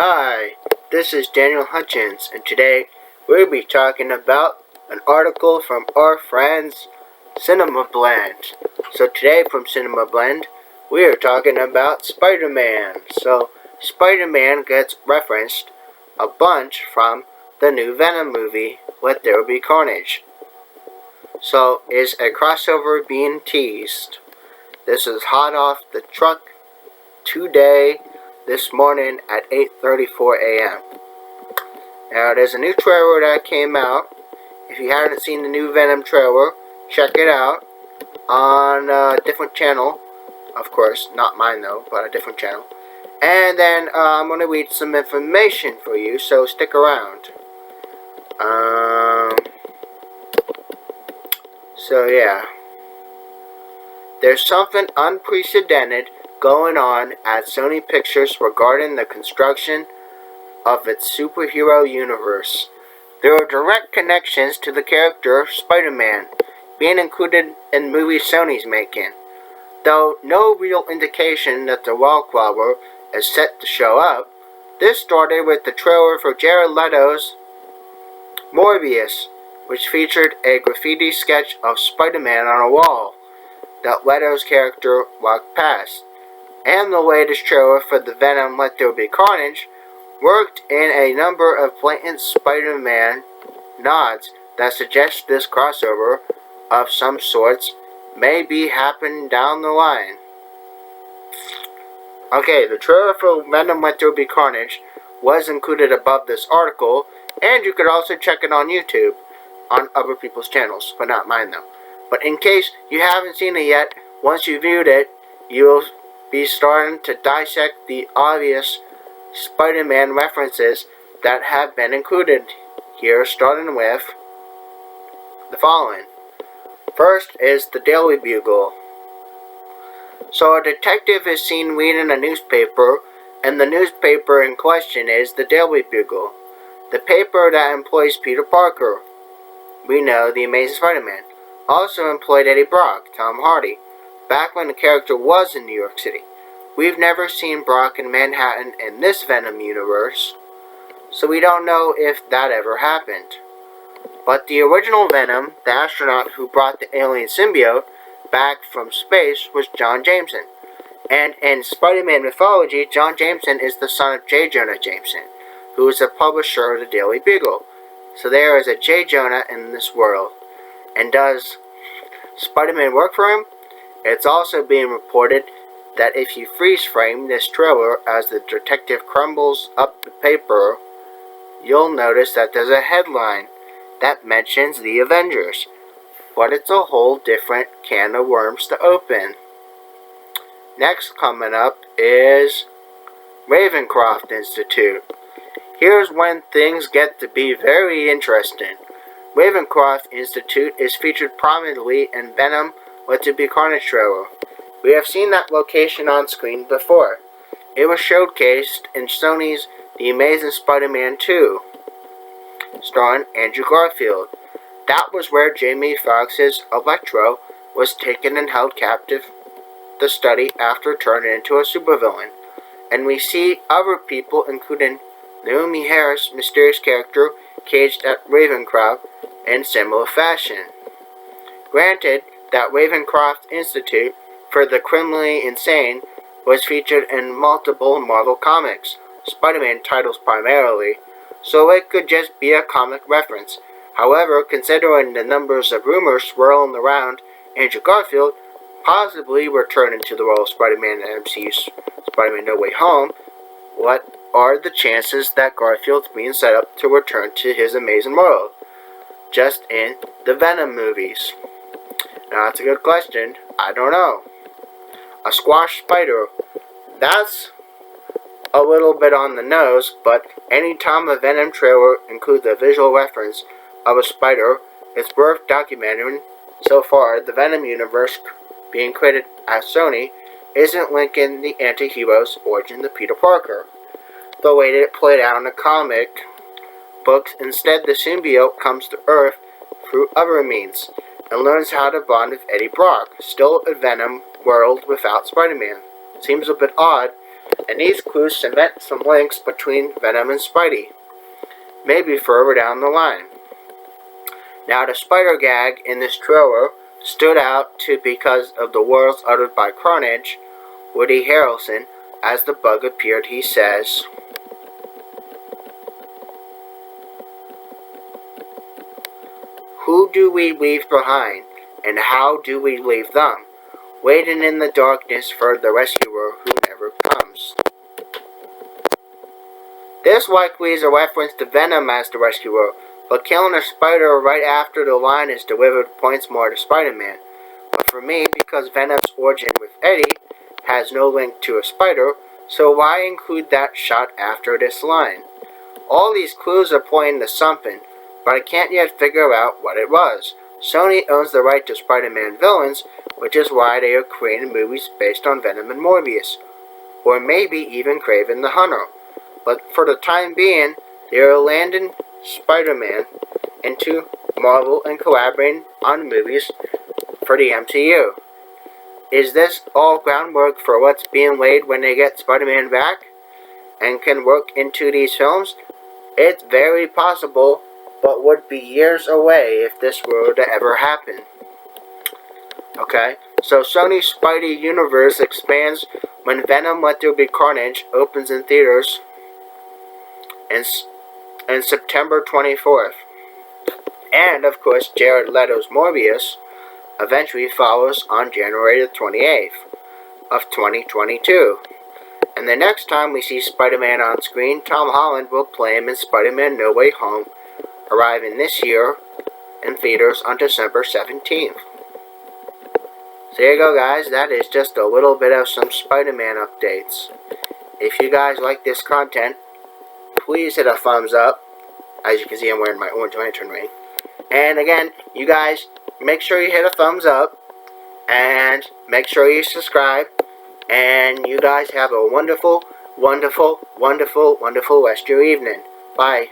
Hi, this is Daniel Hutchins, and today we'll be talking about an article from our friends Cinema Blend. So today from Cinema Blend, we are talking about Spider-Man. So Spider-Man gets referenced a bunch from the new Venom movie, Let There Be Carnage. So is a crossover being teased? This is hot off the truck today, this morning at 8:34 a.m. Now, there's a new trailer that came out. If you haven't seen the new Venom trailer, check it out on a different channel. Of course, not mine though, but a different channel. And then I'm going to read some information for you, so stick around. So yeah. There's something unprecedented going on at Sony Pictures regarding the construction of its superhero universe. There are direct connections to the character of Spider-Man being included in movies Sony's making, though no real indication that the Wallflower is set to show up. This started with the trailer for Jared Leto's Morbius, which featured a graffiti sketch of Spider-Man on a wall that Leto's character walked past, and the latest trailer for the Venom Let There Be Carnage worked in a number of blatant Spider-Man nods that suggest this crossover of some sorts may be happening down the line. Okay, the trailer for Venom Let There Be Carnage was included above this article, and you could also check it on YouTube on other people's channels, but not mine though. But in case you haven't seen it yet, once you viewed it, you will be starting to dissect the obvious Spider-Man references that have been included here, starting with the following. First is the Daily Bugle. So a detective is seen reading a newspaper, and the newspaper in question is the Daily Bugle, the paper that employs Peter Parker. We know the Amazing Spider-Man also employed Eddie Brock, Tom Hardy, back when the character was in New York City. We've never seen Brock in Manhattan in this Venom universe, so we don't know if that ever happened. But the original Venom, the astronaut who brought the alien symbiote back from space, was John Jameson. And in Spider-Man mythology, John Jameson is the son of J. Jonah Jameson, who is the publisher of the Daily Bugle. So there is a J. Jonah in this world. And does Spider-Man work for him? It's also being reported that if you freeze frame this trailer as the detective crumbles up the paper, you'll notice that there's a headline that mentions the Avengers, but it's a whole different can of worms to open. Next coming up is Ravencroft Institute. Here's when things get to be very interesting. Ravencroft Institute is featured prominently in Venom Let There Be Carnage trailer. We have seen that location on screen before. It was showcased in Sony's The Amazing Spider-Man 2, starring Andrew Garfield. That was where Jamie Foxx's Electro was taken and held captive to study after turning into a supervillain. And we see other people, including Naomi Harris' mysterious character, caged at Ravencroft in similar fashion. Granted that Ravencroft Institute for the Criminally Insane was featured in multiple Marvel Comics, Spider-Man titles primarily, so it could just be a comic reference. However, considering the numbers of rumors swirling around Andrew Garfield possibly returning to the role of Spider-Man in MCU's Spider-Man No Way Home, what are the chances that Garfield's being set up to return to his amazing world, just in the Venom movies? Now, that's a good question. I don't know. A squash spider. That's a little bit on the nose, but anytime a Venom trailer includes a visual reference of a spider, it's worth documenting. So far, the Venom universe being created at Sony isn't linking the anti-hero's origin to Peter Parker the way that it played out in the comic books. Instead, the symbiote comes to Earth through other means and learns how to bond with Eddie Brock, still a Venom world without Spider-Man. Seems a bit odd, And these clues cement some links between Venom and Spidey, maybe further down the line. Now, the spider gag in this trailer stood out because of the words uttered by Carnage, Woody Harrelson. As the bug appeared, he says, "Who do we leave behind, and how do we leave them? Waiting in the darkness for the rescuer who never comes." This likely is a reference to Venom as the rescuer, but killing a spider right after the line is delivered points more to Spider-Man. But for me, because Venom's origin with Eddie has no link to a spider, so why include that shot after this line? All these clues are pointing to something, but I can't yet figure out what it was. Sony owns the right to Spider-Man villains, which is why they are creating movies based on Venom and Morbius, or maybe even Kraven the Hunter. But for the time being, they are landing Spider-Man into Marvel and collaborating on movies for the MCU. Is this all groundwork for what's being laid when they get Spider-Man back and can work into these films? It's very possible, but would be years away if this were to ever happen. Okay, so Sony's Spidey universe expands when Venom Let There Be Carnage opens in theaters and September 24th. And, of course, Jared Leto's Morbius eventually follows on January the 28th of 2022. And the next time we see Spider-Man on screen, Tom Holland will play him in Spider-Man No Way Home, arriving this year in theaters on December 17th. So there you go, guys. That is just a little bit of some Spider-Man updates. If you guys like this content, please hit a thumbs up. As you can see, I'm wearing my Orange Lantern ring. And again, you guys, make sure you hit a thumbs up. And make sure you subscribe. And you guys have a wonderful, wonderful, wonderful, wonderful rest of your evening. Bye.